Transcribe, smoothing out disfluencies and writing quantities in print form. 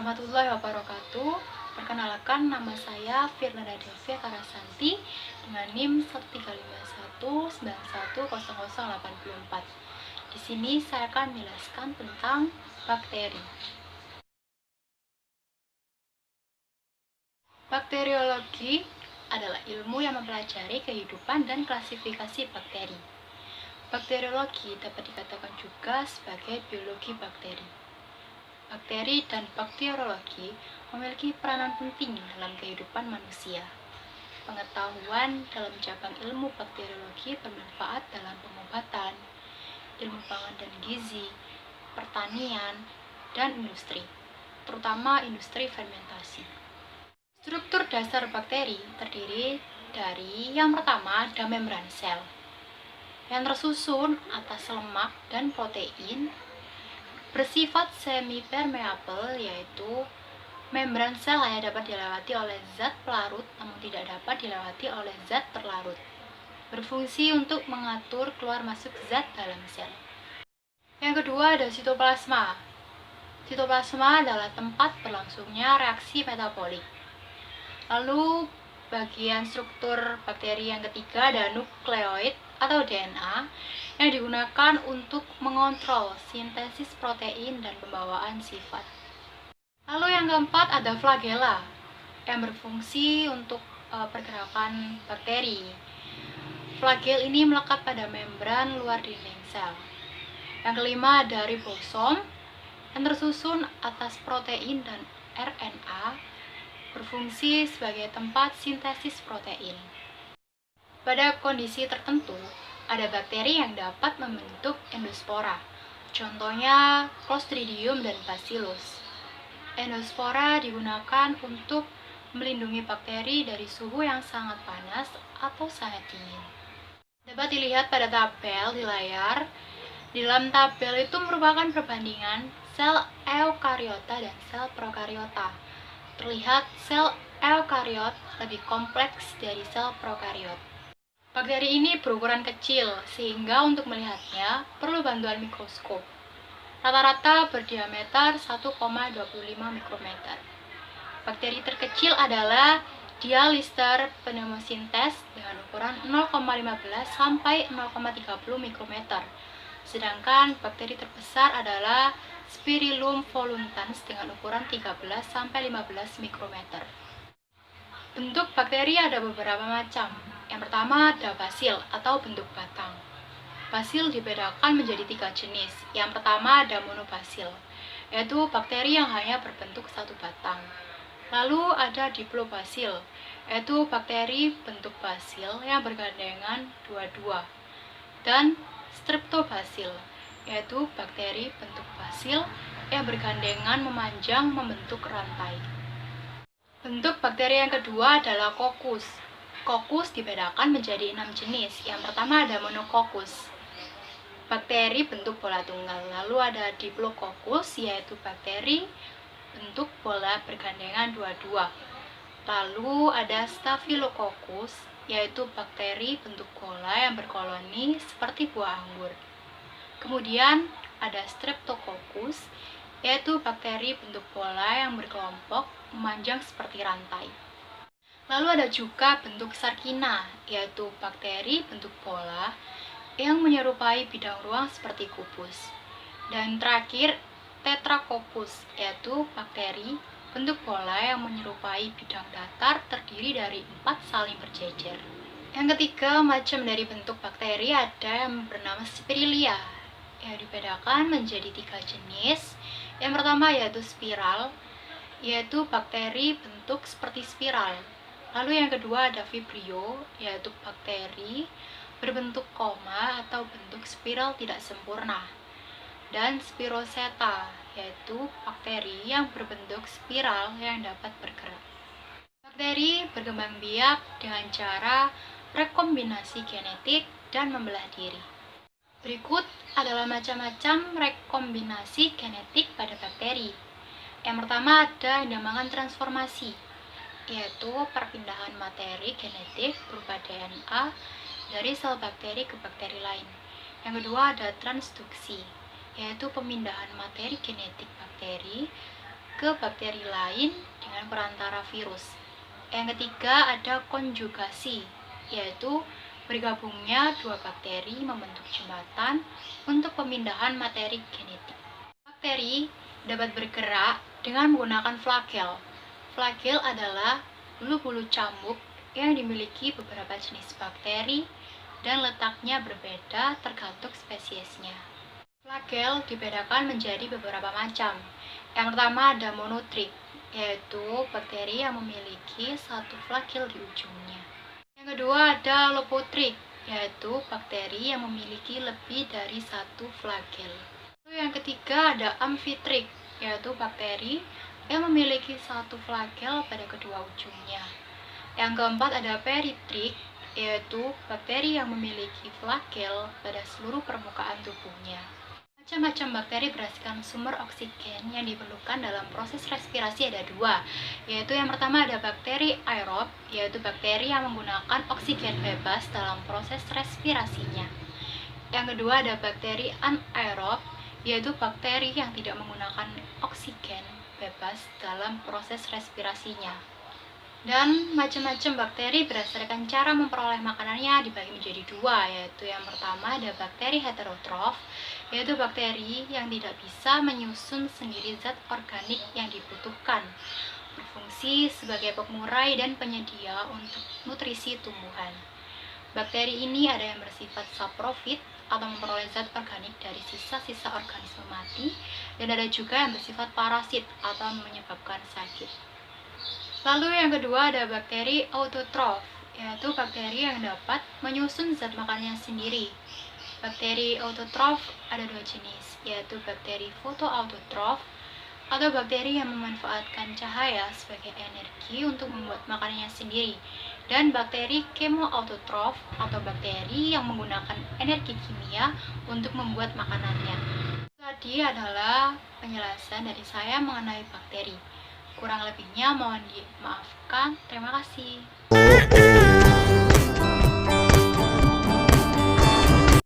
warahmatullahi wabarakatuh. Perkenalkan, nama saya Firnanda Devia Karasanti dengan NIM 13519101084. Di sini saya akan menjelaskan tentang bakteri. Bakteriologi adalah ilmu yang mempelajari kehidupan dan klasifikasi bakteri. Bakteriologi dapat dikatakan juga sebagai biologi bakteri. Bakteri dan bakteriologi memiliki peranan penting dalam kehidupan manusia. Pengetahuan dalam cabang ilmu bakteriologi bermanfaat dalam pengobatan, ilmu pangan dan gizi, pertanian, dan industri, terutama industri fermentasi. Struktur dasar bakteri terdiri dari yang pertama ada membran sel, yang tersusun atas lemak dan protein, bersifat semi-permeable, yaitu membran sel hanya dapat dilewati oleh zat pelarut namun tidak dapat dilewati oleh zat terlarut. Berfungsi untuk mengatur keluar masuk zat dalam sel. Yang kedua ada sitoplasma. Sitoplasma adalah tempat berlangsungnya reaksi metabolik. Lalu bagian struktur bakteri yang ketiga ada nukleoid atau DNA yang digunakan untuk mengontrol sintesis protein dan pembawaan sifat. Lalu yang keempat ada flagella yang berfungsi untuk pergerakan bakteri. Flagel ini melekat pada membran luar dinding sel. Yang kelima ada ribosom yang tersusun atas protein dan RNA, berfungsi sebagai tempat sintesis protein. Pada kondisi tertentu, ada bakteri yang dapat membentuk endospora, contohnya Clostridium dan Bacillus. Endospora digunakan untuk melindungi bakteri dari suhu yang sangat panas atau sangat dingin. Dapat dilihat pada tabel di layar. Di dalam tabel itu merupakan perbandingan sel eukariota dan sel prokariota. Terlihat sel eukariot lebih kompleks dari sel prokariot. Bakteri ini berukuran kecil, sehingga untuk melihatnya perlu bantuan mikroskop. Rata-rata berdiameter 1,25 mikrometer. Bakteri terkecil adalah Dialister pneumosintes dengan ukuran 0,15 sampai 0,30 mikrometer. Sedangkan bakteri terbesar adalah Spirillum voluntans dengan ukuran 13 sampai 15 mikrometer. Bentuk bakteri ada beberapa macam. Yang pertama ada basil atau bentuk batang. Basil dibedakan menjadi 3 jenis. Yang pertama ada monobasil, yaitu bakteri yang hanya berbentuk satu batang. Lalu ada diplobasil, yaitu bakteri bentuk basil yang bergandengan dua-dua. Dan streptobasil, yaitu bakteri bentuk basil yang bergandengan memanjang membentuk rantai. Bentuk bakteri yang kedua adalah kokus. Kokus dibedakan menjadi 6 jenis. Yang pertama ada monokokus, bakteri bentuk bola tunggal. Lalu ada diplococcus, yaitu bakteri bentuk bola bergandengan dua-dua. Lalu ada staphylococcus, yaitu bakteri bentuk bola yang berkoloni seperti buah anggur. Kemudian ada streptococcus, yaitu bakteri bentuk bola yang berkelompok memanjang seperti rantai. Lalu ada juga bentuk sarkina, yaitu bakteri bentuk bola yang menyerupai bidang ruang seperti kubus. Dan terakhir, tetracoccus, yaitu bakteri bentuk bola yang menyerupai bidang datar terdiri dari 4 saling berjejer. Yang ketiga macam dari bentuk bakteri ada yang bernama Spirilia, yang dibedakan menjadi 3 jenis. Yang pertama yaitu spiral, yaitu bakteri bentuk seperti spiral. Lalu yang kedua ada Vibrio, yaitu bakteri berbentuk koma atau bentuk spiral tidak sempurna. Dan Spiroseta, yaitu bakteri yang berbentuk spiral yang dapat bergerak. Bakteri berkembang biak dengan cara rekombinasi genetik dan membelah diri. Berikut adalah macam-macam rekombinasi genetik pada bakteri. Yang pertama ada yang dinamakan transformasi, yaitu perpindahan materi genetik berupa DNA dari sel bakteri ke bakteri lain. Yang kedua ada transduksi, yaitu pemindahan materi genetik bakteri ke bakteri lain dengan perantara virus. Yang ketiga ada konjugasi, yaitu bergabungnya dua bakteri membentuk jembatan untuk pemindahan materi genetik. Bakteri dapat bergerak dengan menggunakan flagel. Flagel adalah bulu-bulu cambuk yang dimiliki beberapa jenis bakteri dan letaknya berbeda tergantung spesiesnya. Flagel dibedakan menjadi beberapa macam. Yang pertama ada monotrik, yaitu bakteri yang memiliki satu flagel di ujungnya. Yang kedua ada lopotrik, yaitu bakteri yang memiliki lebih dari satu flagel. Lalu yang ketiga ada amfitrik, yaitu bakteri yang memiliki satu flagel pada kedua ujungnya. Yang keempat ada peritrik, yaitu bakteri yang memiliki flagel pada seluruh permukaan tubuhnya. Macam-macam bakteri berdasarkan sumber oksigen yang diperlukan dalam proses respirasi ada dua, yaitu yang pertama ada bakteri aerob, yaitu bakteri yang menggunakan oksigen bebas dalam proses respirasinya. Yang kedua ada bakteri anaerob, yaitu bakteri yang tidak menggunakan oksigen bebas dalam proses respirasinya. Dan macam-macam bakteri berdasarkan cara memperoleh makanannya dibagi menjadi dua, yaitu yang pertama ada bakteri heterotrof, yaitu bakteri yang tidak bisa menyusun sendiri zat organik yang dibutuhkan, berfungsi sebagai pengurai dan penyedia untuk nutrisi tumbuhan. Bakteri ini ada yang bersifat saprofit atau memperoleh zat organik dari sisa-sisa organisme mati, dan ada juga yang bersifat parasit atau menyebabkan sakit. Lalu yang kedua ada bakteri autotrof, yaitu bakteri yang dapat menyusun zat makannya sendiri. Bakteri autotrof ada dua jenis, yaitu bakteri fotoautotrof atau bakteri yang memanfaatkan cahaya sebagai energi untuk membuat makanannya sendiri, dan bakteri kemoautotrof atau bakteri yang menggunakan energi kimia untuk membuat makanannya. Tadi adalah penjelasan dari saya mengenai bakteri. Kurang lebihnya mohon dimaafkan. Terima kasih.